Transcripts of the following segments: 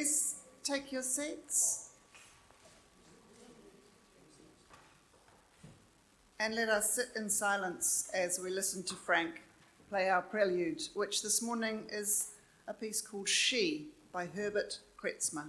please take your seats? And let us sit in silence as we listen to Frank play our Prelude, which this morning is a piece called She by Herbert Kretzmer.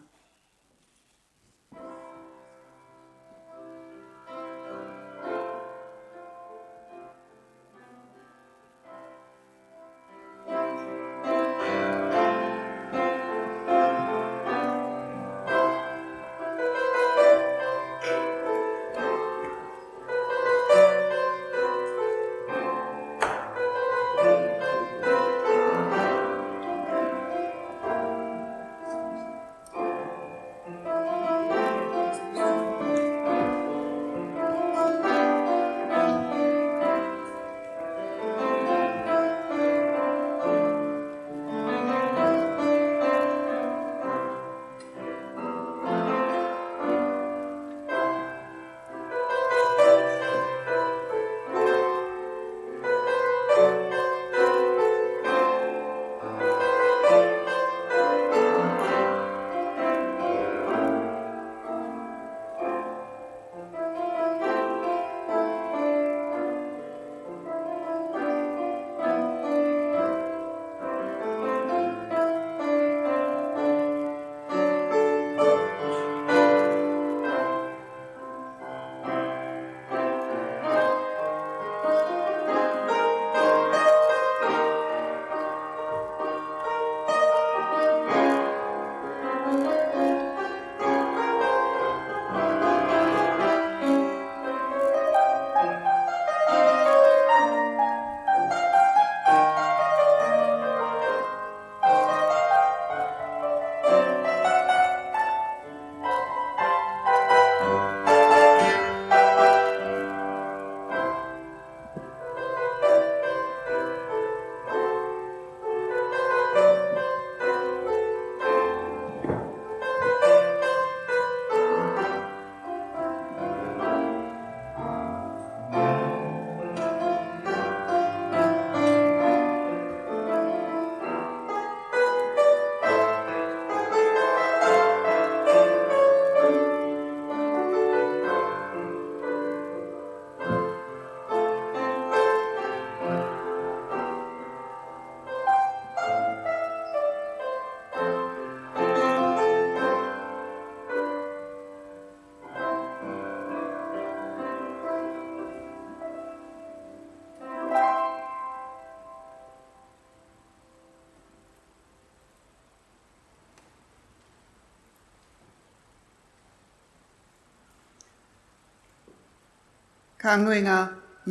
Ka ngui ngā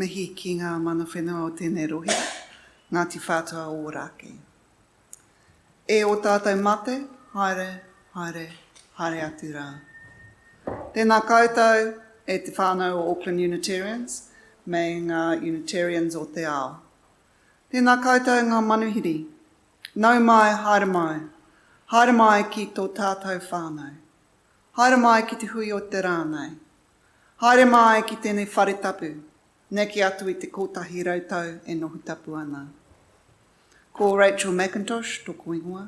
mihi ki ngā mana whenua o tēnei rohi, Ngāti whātua o Rāki. E o tātou mate, haere, haere, haere atu rā. Tēnā koutou e te whānau o Auckland Unitarians, me ngā Unitarians o te ao. Tēnā koutou ngā manuhiri, nau mai, haere mai ki tō tātou whānau, haere mai ki te hui o te rānei, haere mai ki tēnei whare tapu, neki atu i te kotahi rautau e nohu tapu ana. Ko Rachel Mackintosh, tōku ingoa,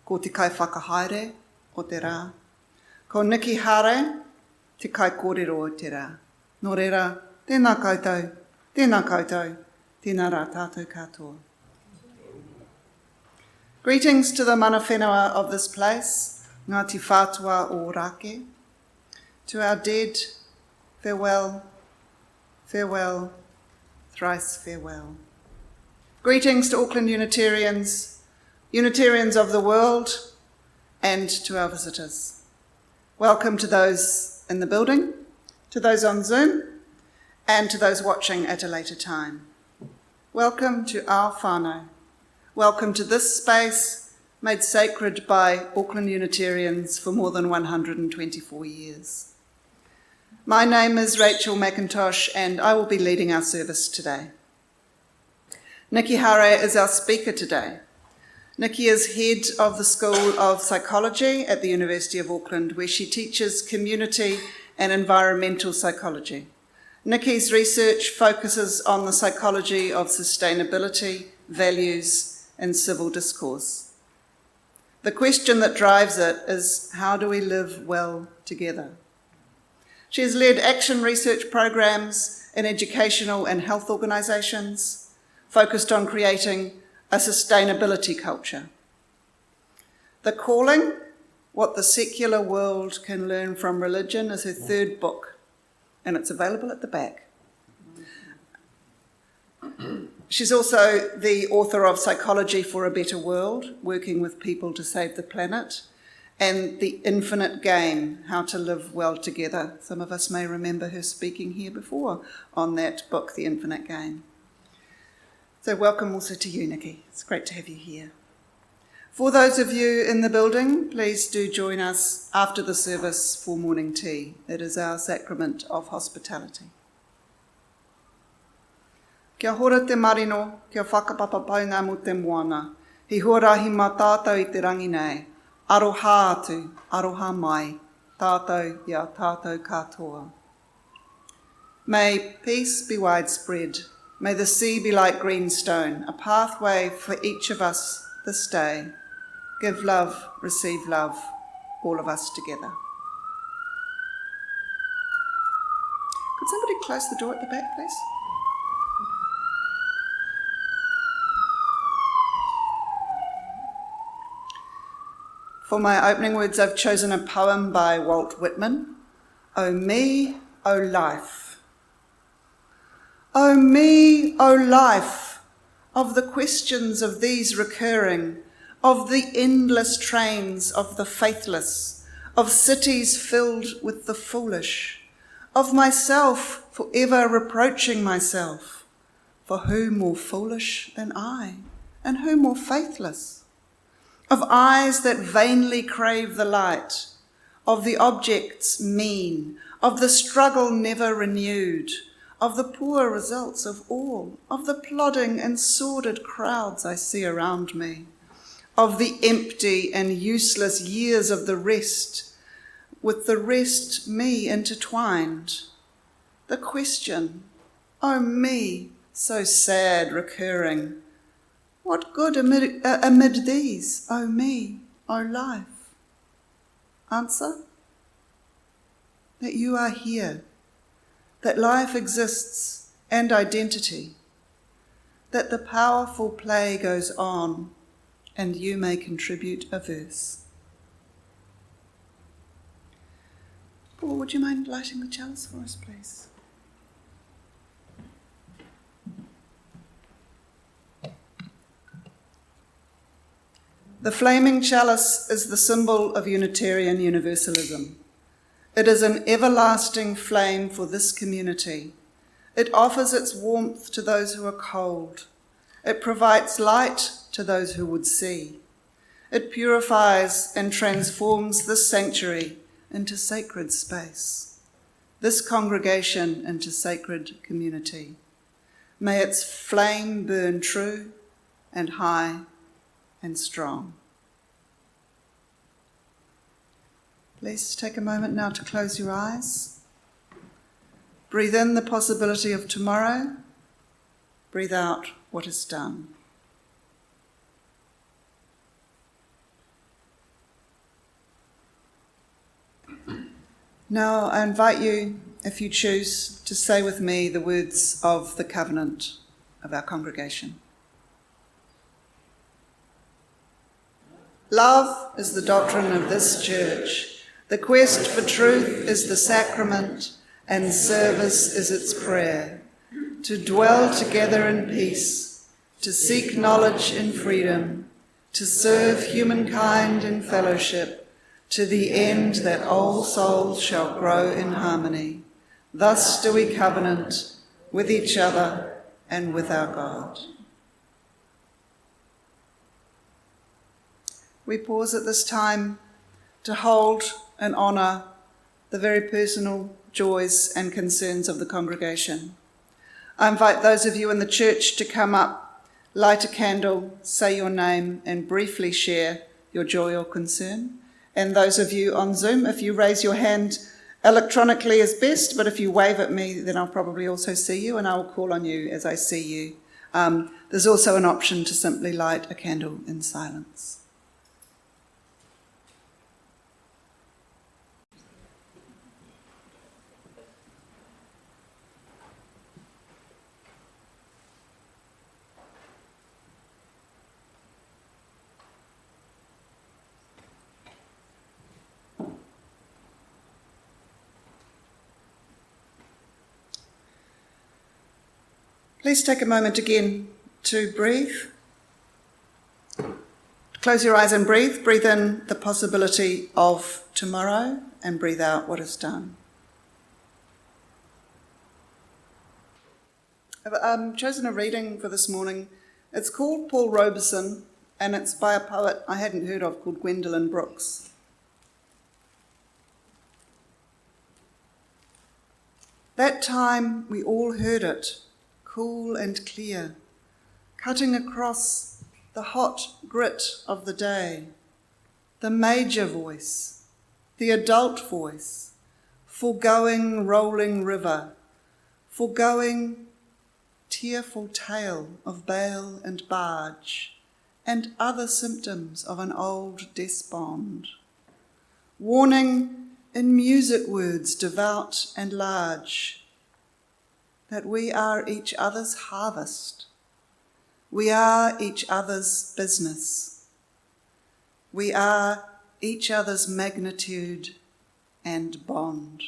ko te kai whakahaere o te rā, ko Niki Harré, te kai kōrero o te rā. Nō reira, tēnā koutou, tēnā rā tātou katoa. Greetings to the mana whenua of this place, Ngāti whātua o Rāke. To our dead, farewell, farewell, thrice farewell. Greetings to Auckland Unitarians, Unitarians of the world, and to our visitors. Welcome to those in the building, to those on Zoom, and to those watching at a later time. Welcome to our whānau. Welcome to this space made sacred by Auckland Unitarians for more than 124 years. My name is Rachel Mackintosh, and I will be leading our service today. Niki Harré is our speaker today. Niki is head of the School of Psychology at the University of Auckland, where she teaches community and environmental psychology. Niki's research focuses on the psychology of sustainability, values, and civil discourse. The question that drives it is, how do we live well together? She has led action research programs in educational and health organisations, focused on creating a sustainability culture. The Calling, What the Secular World Can Learn from Religion, is her third book, and it's available at the back. She's also the author of Psychology for a Better World, Working with People to Save the Planet, and The Infinite Game, How to Live Well Together. Some of us may remember her speaking here before on that book, The Infinite Game. So welcome also to you, Niki. It's great to have you here. For those of you in the building, please do join us after the service for morning tea. It is our sacrament of hospitality. Kia hora te marino, kia whakapapapaunga mo te moana. Hi huarahi mā tātou i te rangi nei. Aroha atu, aroha mai, tātou ia tātou katoa. May peace be widespread. May the sea be like green stone, a pathway for each of us this day. Give love, receive love, all of us together. Could somebody close the door at the back, please? For my opening words, I've chosen a poem by Walt Whitman, O Me, O Life. O me, O life, of the questions of these recurring, of the endless trains of the faithless, of cities filled with the foolish, of myself forever reproaching myself, for who more foolish than I, and who more faithless? Of eyes that vainly crave the light, of the objects mean, of the struggle never renewed, of the poor results of all, of the plodding and sordid crowds I see around me, of the empty and useless years of the rest, with the rest me intertwined. The question, oh me, so sad recurring, what good amid these, O me, O life? Answer, that you are here, that life exists and identity, that the powerful play goes on and you may contribute a verse. Paul, would you mind lighting the chalice for us, please? The flaming chalice is the symbol of Unitarian Universalism. It is an everlasting flame for this community. It offers its warmth to those who are cold. It provides light to those who would see. It purifies and transforms this sanctuary into sacred space, this congregation into sacred community. May its flame burn true and high and strong. Please take a moment now to close your eyes. Breathe in the possibility of tomorrow. Breathe out what is done. Now I invite you, if you choose, to say with me the words of the covenant of our congregation. Love is the doctrine of this church. The quest for truth is the sacrament, and service is its prayer. To dwell together in peace, to seek knowledge in freedom, to serve humankind in fellowship, to the end that all souls shall grow in harmony. Thus do we covenant with each other and with our God. We pause at this time to hold and honour the very personal joys and concerns of the congregation. I invite those of you in the church to come up, light a candle, say your name, and briefly share your joy or concern. And those of you on Zoom, if you raise your hand electronically is best, but if you wave at me, then I'll probably also see you, and I will call on you as I see you. There's also an option to simply light a candle in silence. Please take a moment again to breathe. Close your eyes and breathe. Breathe in the possibility of tomorrow and breathe out what is done. I've chosen a reading for this morning. It's called Paul Robeson, and it's by a poet I hadn't heard of called Gwendolyn Brooks. That time we all heard it, cool and clear, cutting across the hot grit of the day, the major voice, the adult voice, foregoing rolling river, foregoing tearful tale of bale and barge, and other symptoms of an old despond, warning in music words devout and large that we are each other's harvest, we are each other's business, we are each other's magnitude and bond.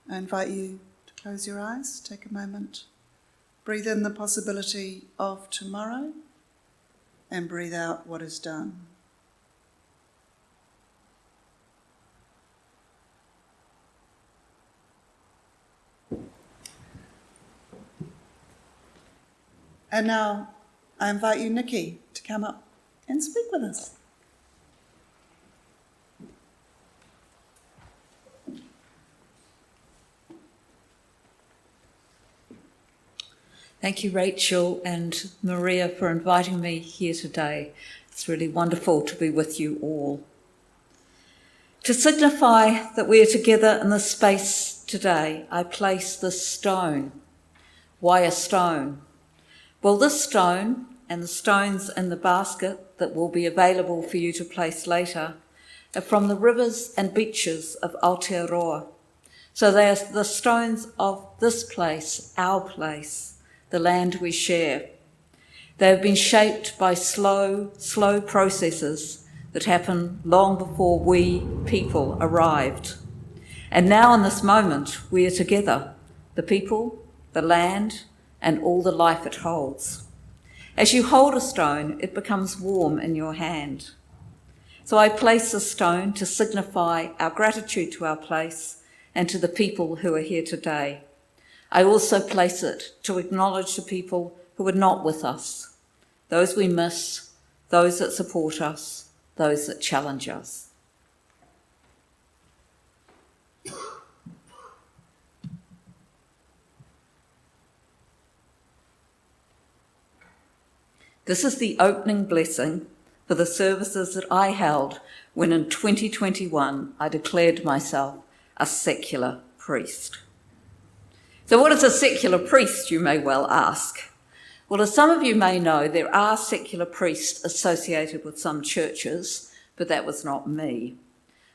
I invite you to close your eyes, take a moment, breathe in the possibility of tomorrow, and breathe out what is done. And now I invite you, Niki, to come up and speak with us. Thank you, Rachel and Maria, for inviting me here today. It's really wonderful to be with you all. To signify that we are together in this space today, I place this stone. Why a stone? Well, this stone and the stones in the basket that will be available for you to place later are from the rivers and beaches of Aotearoa. So they are the stones of this place, our place, the land we share. They have been shaped by slow processes that happen long before we people arrived. And now in this moment, we are together, the people, the land, and all the life it holds. As you hold a stone, it becomes warm in your hand. So I place a stone to signify our gratitude to our place and to the people who are here today. I also place it to acknowledge the people who are not with us, those we miss, those that support us, those that challenge us. This is the opening blessing for the services that I held when in 2021 I declared myself a secular priest. So what is a secular priest, you may well ask? Well, as some of you may know, there are secular priests associated with some churches, but that was not me.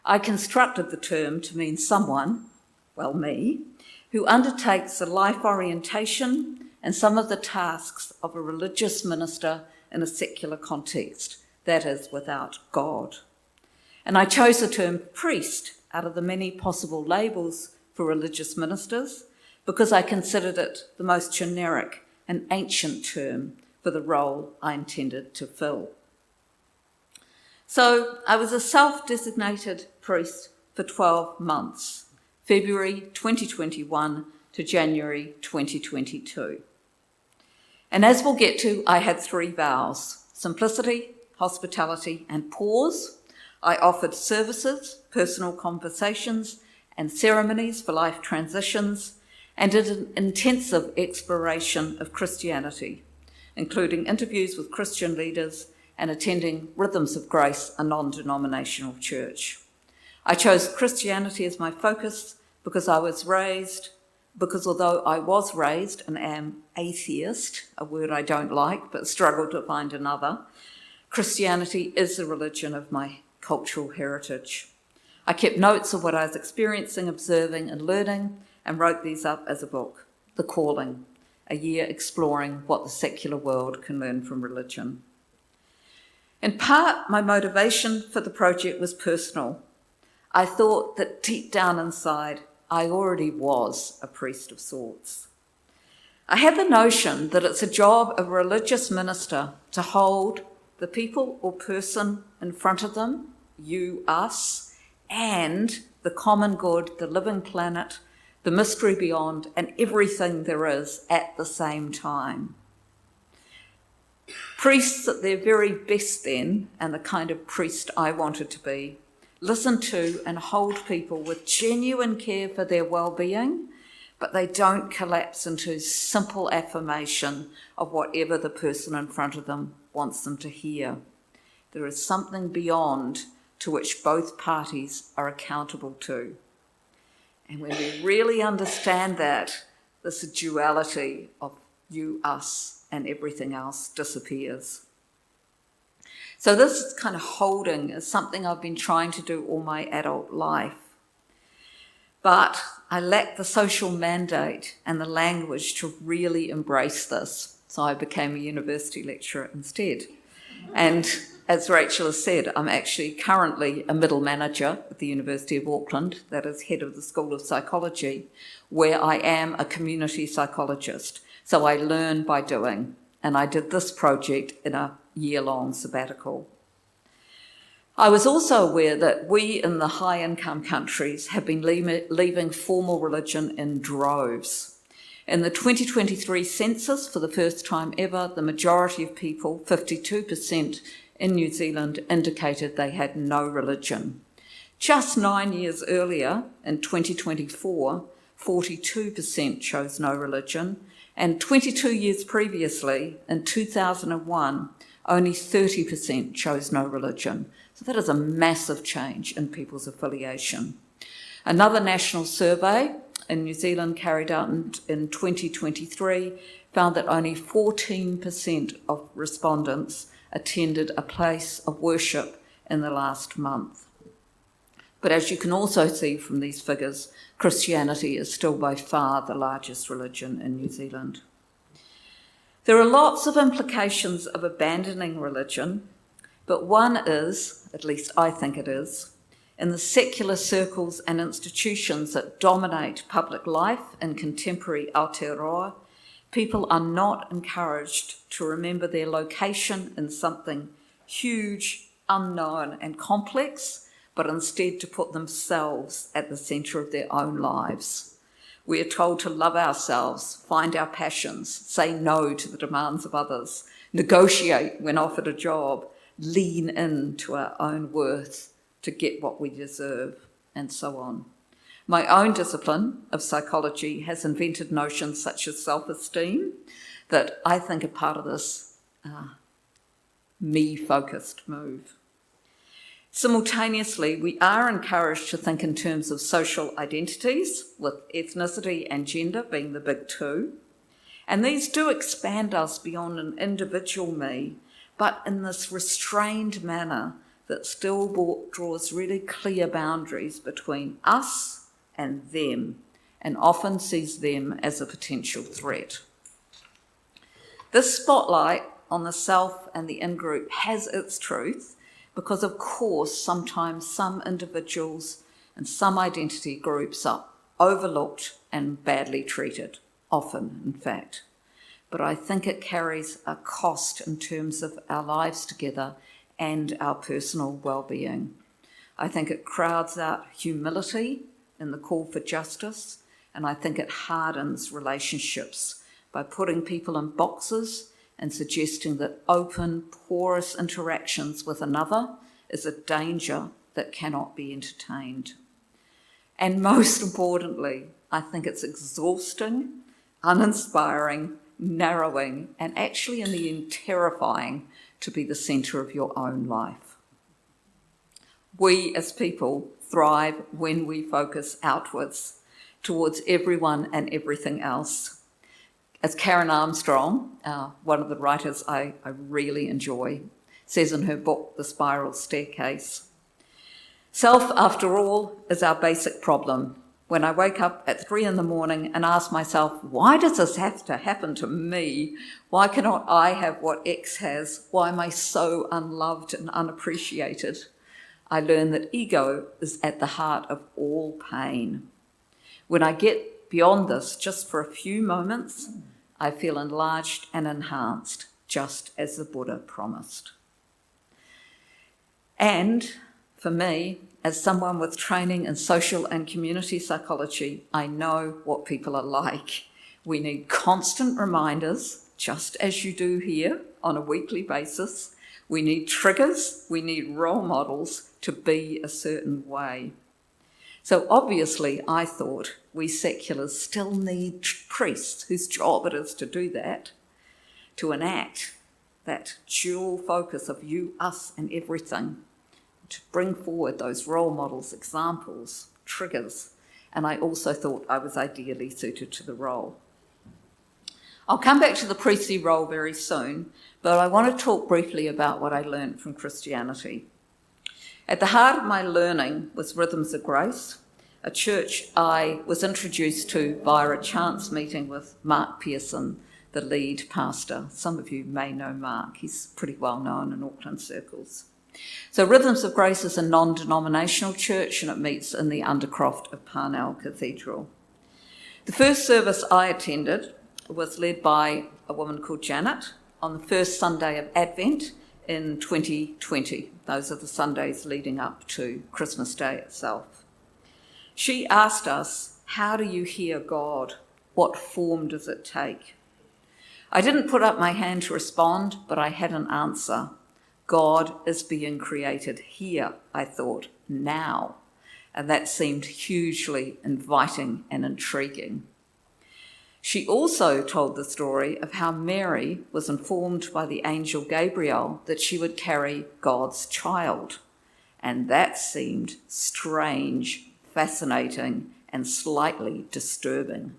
I constructed the term to mean someone, well, me, who undertakes the life orientation and some of the tasks of a religious minister in a secular context, that is, without God. And I chose the term priest out of the many possible labels for religious ministers because I considered it the most generic and ancient term for the role I intended to fill. So I was a self-designated priest for 12 months, February 2021 to January 2022. And as we'll get to, I had 3 vows: simplicity, hospitality, and pause. I offered services, personal conversations, and ceremonies for life transitions, and did an intensive exploration of Christianity, including interviews with Christian leaders and attending Rhythms of Grace, a non-denominational church. I chose Christianity as my focus because although I was raised and am atheist, a word I don't like but struggle to find another, Christianity is the religion of my cultural heritage. I kept notes of what I was experiencing, observing, and learning, and wrote these up as a book, The Calling, a year exploring what the secular world can learn from religion. In part, my motivation for the project was personal. I thought that deep down inside, I already was a priest of sorts. I had the notion that it's a job of a religious minister to hold the people or person in front of them, you, us, and the common good, the living planet, the mystery beyond, and everything there is at the same time. Priests at their very best then, and the kind of priest I wanted to be, listen to and hold people with genuine care for their well-being, but they don't collapse into simple affirmation of whatever the person in front of them wants them to hear. There is something beyond to which both parties are accountable to. And when we really understand that, this duality of you, us, and everything else disappears. So this kind of holding is something I've been trying to do all my adult life. But I lacked the social mandate and the language to really embrace this. So I became a university lecturer instead. And as Rachel has said, I'm actually currently a middle manager at the University of Auckland, that is head of the School of Psychology, where I am a community psychologist. So I learn by doing, and I did this project in a year-long sabbatical. I was also aware that we in the high-income countries have been leaving formal religion in droves. In the 2023 census, for the first time ever, the majority of people, 52% in New Zealand, indicated they had no religion. Just 9 years earlier, in 2024, 42% chose no religion, and 22 years previously, in 2001, only 30% chose no religion. So that is a massive change in people's affiliation. Another national survey in New Zealand carried out in 2023 found that only 14% of respondents attended a place of worship in the last month. But as you can also see from these figures, Christianity is still by far the largest religion in New Zealand. There are lots of implications of abandoning religion, but one is, at least I think it is, in the secular circles and institutions that dominate public life in contemporary Aotearoa, people are not encouraged to remember their location in something huge, unknown and complex, but instead to put themselves at the centre of their own lives. We are told to love ourselves, find our passions, say no to the demands of others, negotiate when offered a job, lean into our own worth to get what we deserve, and so on. My own discipline of psychology has invented notions such as self-esteem that I think are part of this me-focused move. Simultaneously, we are encouraged to think in terms of social identities, with ethnicity and gender being the big two. And these do expand us beyond an individual me, but in this restrained manner that still draws really clear boundaries between us and them, and often sees them as a potential threat. This spotlight on the self and the in-group has its truth, because of course sometimes some individuals and some identity groups are overlooked and badly treated, often in fact. But I think it carries a cost in terms of our lives together and our personal well-being. I think it crowds out humility in the call for justice, and I think it hardens relationships by putting people in boxes and suggesting that open, porous interactions with another is a danger that cannot be entertained. And most importantly, I think it's exhausting, uninspiring, narrowing, and actually in the end terrifying to be the centre of your own life. We as people thrive when we focus outwards towards everyone and everything else. As Karen Armstrong, one of the writers I really enjoy, says in her book, The Spiral Staircase, self, after all, is our basic problem. When I wake up at 3 a.m. and ask myself, why does this have to happen to me? Why cannot I have what X has? Why am I so unloved and unappreciated? I learn that ego is at the heart of all pain. When I get beyond this, just for a few moments, I feel enlarged and enhanced, just as the Buddha promised. And for me, as someone with training in social and community psychology, I know what people are like. We need constant reminders, just as you do here on a weekly basis. We need triggers, we need role models to be a certain way. So obviously, I thought we seculars still need priests whose job it is to do that, to enact that dual focus of you, us, and everything, to bring forward those role models, examples, triggers, and I also thought I was ideally suited to the role. I'll come back to the priestly role very soon, but I want to talk briefly about what I learned from Christianity. At the heart of my learning was Rhythms of Grace, a church I was introduced to via a chance meeting with Mark Pearson, the lead pastor. Some of you may know Mark. He's pretty well known in Auckland circles. So Rhythms of Grace is a non-denominational church, and it meets in the undercroft of Parnell Cathedral. The first service I attended was led by a woman called Janet on the first Sunday of Advent in 2020. Those are the Sundays leading up to Christmas Day itself. She asked us, how do you hear God? What form does it take? I didn't put up my hand to respond, but I had an answer. God is being created here, I thought, now. And that seemed hugely inviting and intriguing. She also told the story of how Mary was informed by the angel Gabriel that she would carry God's child. And that seemed strange, fascinating, and slightly disturbing.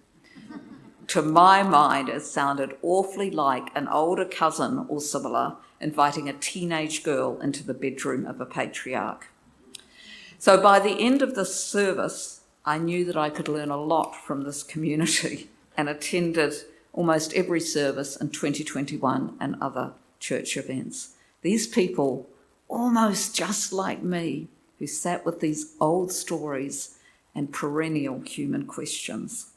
To my mind, it sounded awfully like an older cousin or similar inviting a teenage girl into the bedroom of a patriarch. So by the end of this service, I knew that I could learn a lot from this community and attended almost every service in 2021 and other church events. These people, almost just like me, who sat with these old stories and perennial human questions.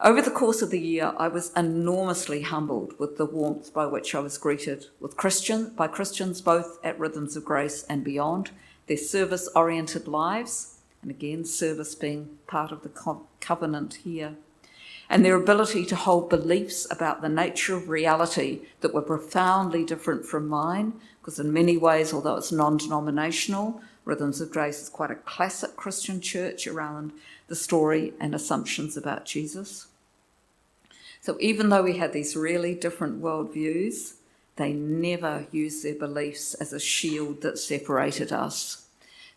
Over the course of the year, I was enormously humbled with the warmth by which I was greeted by Christians both at Rhythms of Grace and beyond, their service-oriented lives, and again, service being part of the covenant here, and their ability to hold beliefs about the nature of reality that were profoundly different from mine, because in many ways, although it's non-denominational, Rhythms of Grace is quite a classic Christian church around the story and assumptions about Jesus. So even though we had these really different worldviews, they never used their beliefs as a shield that separated us.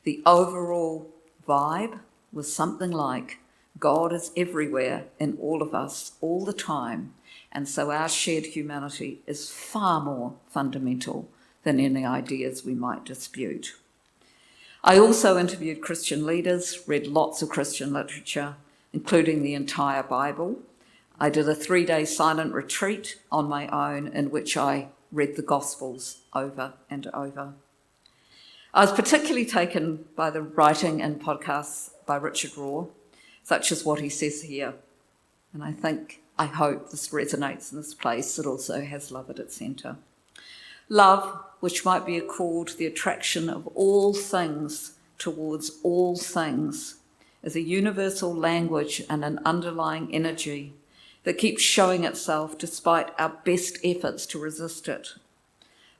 The overall vibe was something like, God is everywhere in all of us, all the time, and so our shared humanity is far more fundamental than any ideas we might dispute. I also interviewed Christian leaders, read lots of Christian literature, including the entire Bible. I did a 3-day silent retreat on my own in which I read the Gospels over and over. I was particularly taken by the writing and podcasts by Richard Rohr, such as what he says here. And I hope this resonates in this place. It also has love at its centre. Love, which might be called the attraction of all things towards all things, is a universal language and an underlying energy that keeps showing itself despite our best efforts to resist it.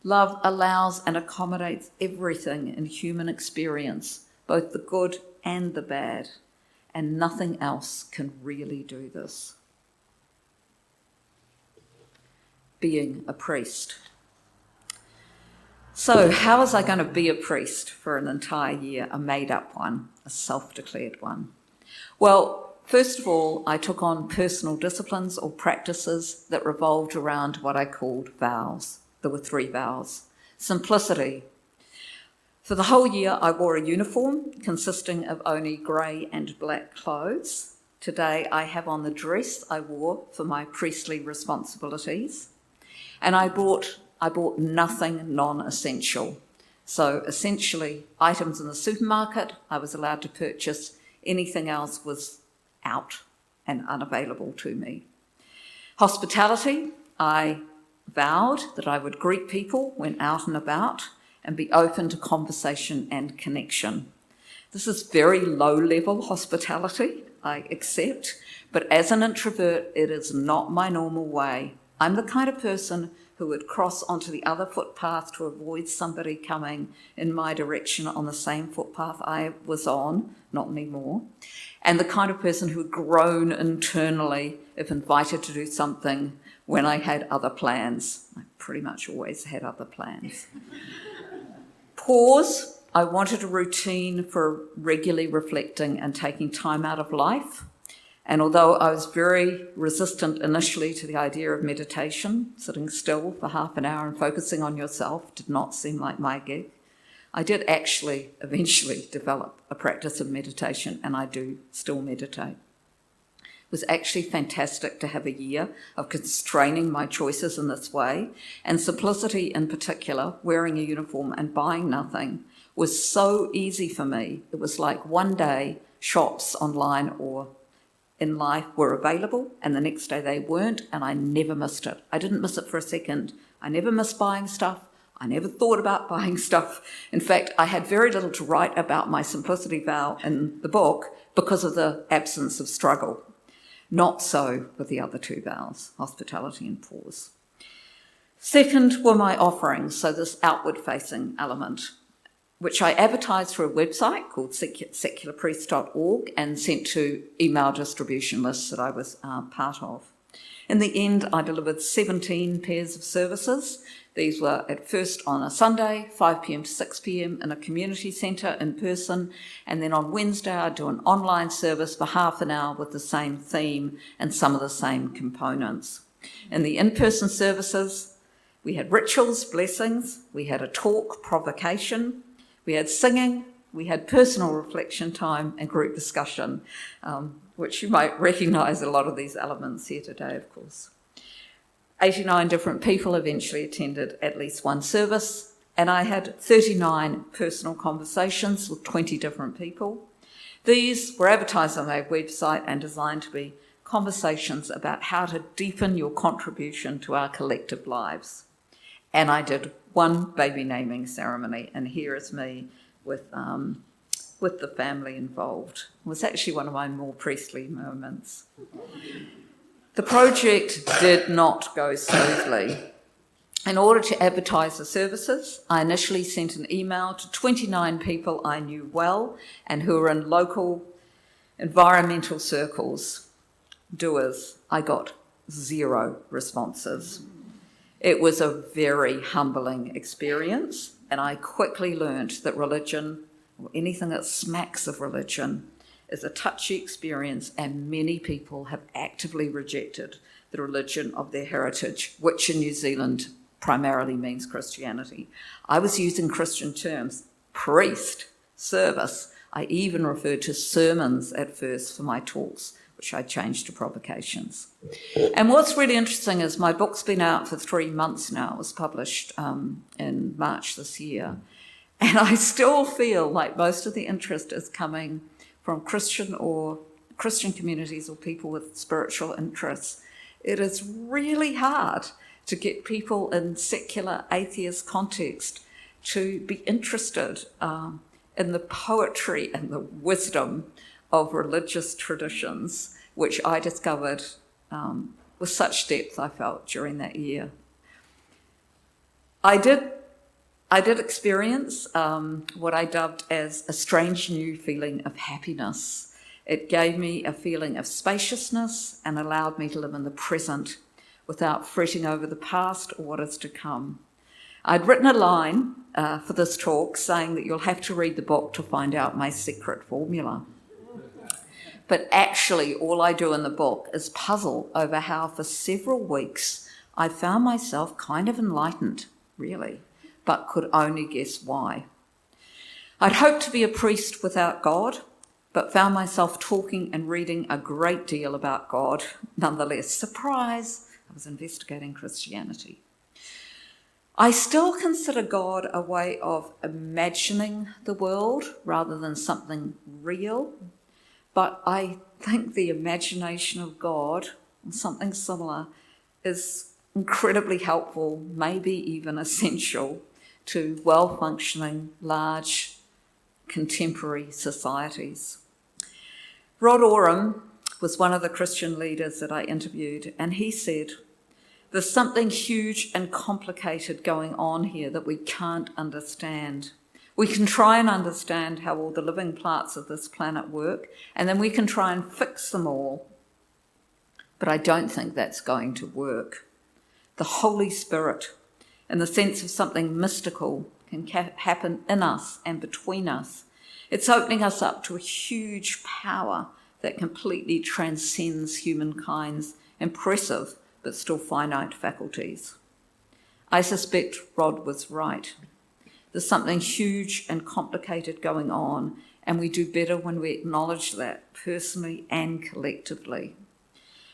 Love allows and accommodates everything in human experience, both the good and the bad, and nothing else can really do this. Being a priest. So how was I going to be a priest for an entire year, a made-up one, a self-declared one? Well, first of all, I took on personal disciplines or practices that revolved around what I called vows. There were 3 vows. Simplicity. For the whole year, I wore a uniform consisting of only grey and black clothes. Today, I have on the dress I wore for my priestly responsibilities. And I bought nothing non-essential. So essentially, items in the supermarket, I was allowed to purchase. Anything else was out and unavailable to me. Hospitality, I vowed that I would greet people when out and about and be open to conversation and connection. This is very low-level hospitality, I accept, but as an introvert, it is not my normal way. I'm the kind of person who would cross onto the other footpath to avoid somebody coming in my direction on the same footpath I was on, not anymore, and the kind of person who would groan internally if invited to do something when I had other plans. I pretty much always had other plans. Pause. I wanted a routine for regularly reflecting and taking time out of life. And although I was very resistant initially to the idea of meditation, sitting still for half an hour and focusing on yourself did not seem like my gig, I did actually eventually develop a practice of meditation, and I do still meditate. It was actually fantastic to have a year of constraining my choices in this way, and simplicity in particular, wearing a uniform and buying nothing, was so easy for me. It was like one day shops online or in life were available and the next day they weren't, and I never missed it. I didn't miss it for a second. I never missed buying stuff. I never thought about buying stuff. In fact, I had very little to write about my simplicity vow in the book because of the absence of struggle. Not so with the other two vows, hospitality and pause. Second were my offerings, so this outward-facing element, which I advertised through a website called secularpriest.org and sent to email distribution lists that I was part of. In the end, I delivered 17 pairs of services. These were at first on a Sunday, 5 p.m. to 6 p.m. in a community centre in person, and then on Wednesday I'd do an online service for half an hour with the same theme and some of the same components. In the in-person services, we had rituals, blessings, we had a talk, provocation, we had singing, we had personal reflection time and group discussion, which you might recognise a lot of these elements here today, of course. 89 different people eventually attended at least one service, and I had 39 personal conversations with 20 different people. These were advertised on our website and designed to be conversations about how to deepen your contribution to our collective lives. And I did one baby naming ceremony, and here is me with the family involved. It was actually one of my more priestly moments. The project did not go smoothly. In order to advertise the services, I initially sent an email to 29 people I knew well and who were in local environmental circles. Doers. I got 0 responses. It was a very humbling experience, and I quickly learnt that religion, or anything that smacks of religion, is a touchy experience, and many people have actively rejected the religion of their heritage, which in New Zealand primarily means Christianity. I was using Christian terms, priest, service. I even referred to sermons at first for my talks, which I changed to provocations. And what's really interesting is my book's been out for 3 months now. It was published in March this year. And I still feel like most of the interest is coming from Christian communities or people with spiritual interests. It is really hard to get people in secular atheist context to be interested in the poetry and the wisdom of religious traditions, which I discovered with such depth, I felt, during that year. I did experience what I dubbed as a strange new feeling of happiness. It gave me a feeling of spaciousness and allowed me to live in the present without fretting over the past or what is to come. I'd written a line for this talk saying that you'll have to read the book to find out my secret formula. But actually, all I do in the book is puzzle over how for several weeks I found myself kind of enlightened, really, but could only guess why. I'd hoped to be a priest without God, but found myself talking and reading a great deal about God nonetheless. Surprise, I was investigating Christianity. I still consider God a way of imagining the world rather than something real, But I think the imagination of God, or something similar, is incredibly helpful, maybe even essential, to well-functioning, large, contemporary societies. Rod Oram was one of the Christian leaders that I interviewed, and he said, "There's something huge and complicated going on here that we can't understand. We can try and understand how all the living parts of this planet work, and then we can try and fix them all. But I don't think that's going to work. The Holy Spirit, in the sense of something mystical, can happen in us and between us. It's opening us up to a huge power that completely transcends humankind's impressive but still finite faculties." I suspect Rod was right. There's something huge and complicated going on, and we do better when we acknowledge that personally and collectively.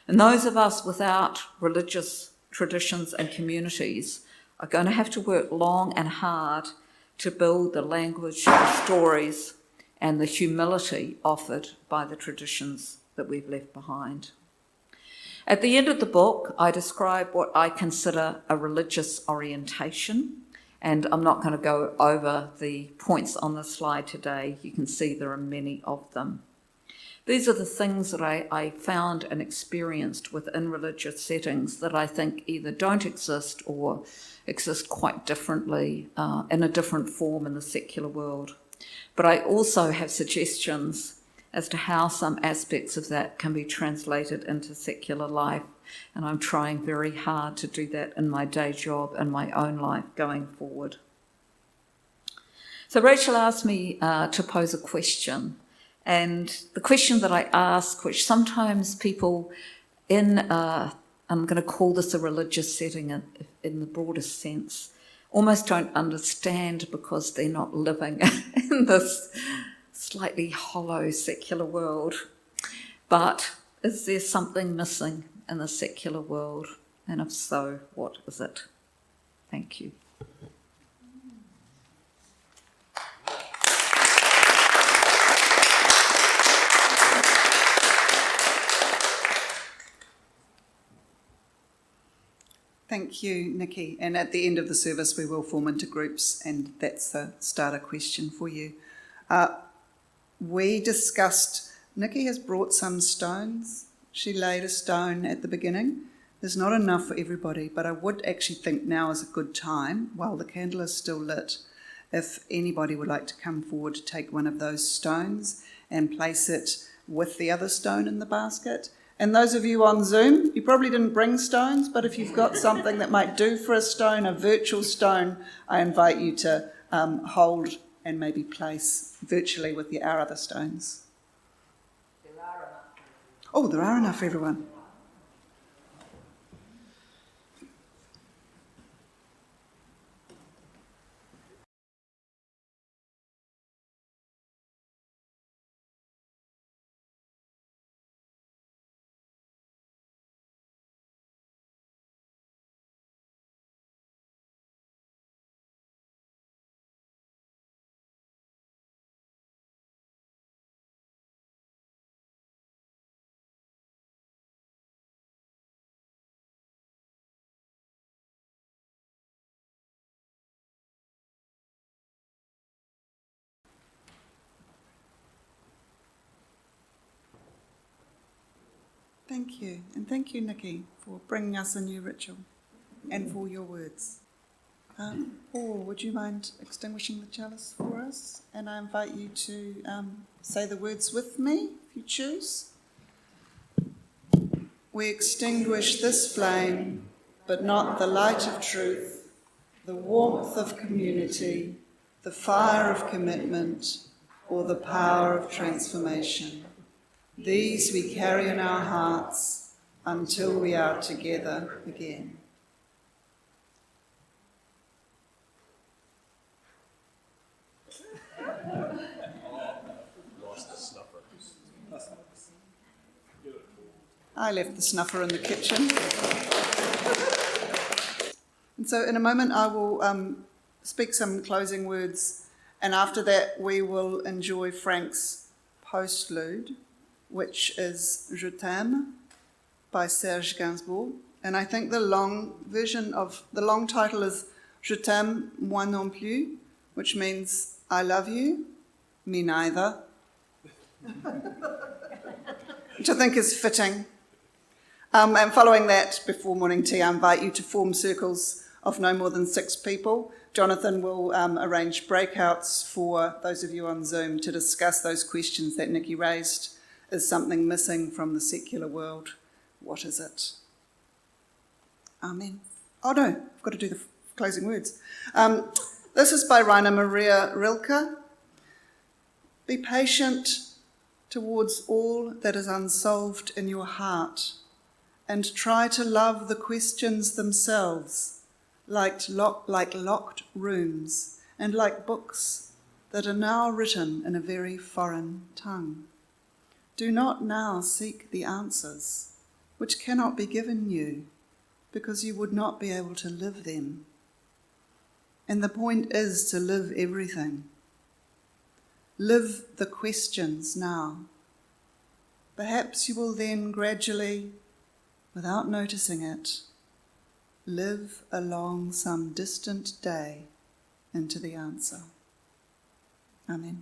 And those of us without religious traditions and communities are going to have to work long and hard to build the language, the stories, and the humility offered by the traditions that we've left behind. At the end of the book, I describe what I consider a religious orientation, and I'm not going to go over the points on the slide today. You can see there are many of them. These are the things that I found and experienced within religious settings that I think either don't exist or exist quite differently in a different form in the secular world. But I also have suggestions as to how some aspects of that can be translated into secular life, and I'm trying very hard to do that in my day job and my own life going forward. So Rachel asked me to pose a question, and the question that I ask, which sometimes people in, I'm going to call this a religious setting in the broadest sense, almost don't understand because they're not living in this slightly hollow secular world. But is there something missing in the secular world? And if so, what is it? Thank you. Thank you, Niki. And at the end of the service, we will form into groups, and that's the starter question for you. We discussed, Niki has brought some stones. She laid a stone at the beginning. There's not enough for everybody, but I would actually think now is a good time, while the candle is still lit, if anybody would like to come forward to take one of those stones and place it with the other stone in the basket. And those of you on Zoom, you probably didn't bring stones, but if you've got something that might do for a stone, a virtual stone, I invite you to hold and maybe place virtually with our other stones. Oh, there are enough for everyone. Thank you. And thank you, Niki, for bringing us a new ritual and for your words. Paul, would you mind extinguishing the chalice for us? And I invite you to say the words with me, if you choose. We extinguish this flame, but not the light of truth, the warmth of community, the fire of commitment, or the power of transformation. These we carry in our hearts until we are together again. I left the snuffer in the kitchen. And so in a moment I will speak some closing words, and after that we will enjoy Frank's Postlude. which is Je t'aime by Serge Gainsbourg. And I think the long title is Je t'aime moi non plus, which means I love you, me neither, which I think is fitting. And following that, before morning tea, I invite you to form circles of no more than 6 people. Jonathan will arrange breakouts for those of you on Zoom to discuss those questions that Niki raised. Is something missing from the secular world? What is it? Amen. Oh no, I've got to do the closing words. This is by Rainer Maria Rilke. Be patient towards all that is unsolved in your heart, and try to love the questions themselves, like locked rooms and like books that are now written in a very foreign tongue. Do not now seek the answers, which cannot be given you, because you would not be able to live them. And the point is to live everything. Live the questions now. Perhaps you will then gradually, without noticing it, live along some distant day into the answer. Amen.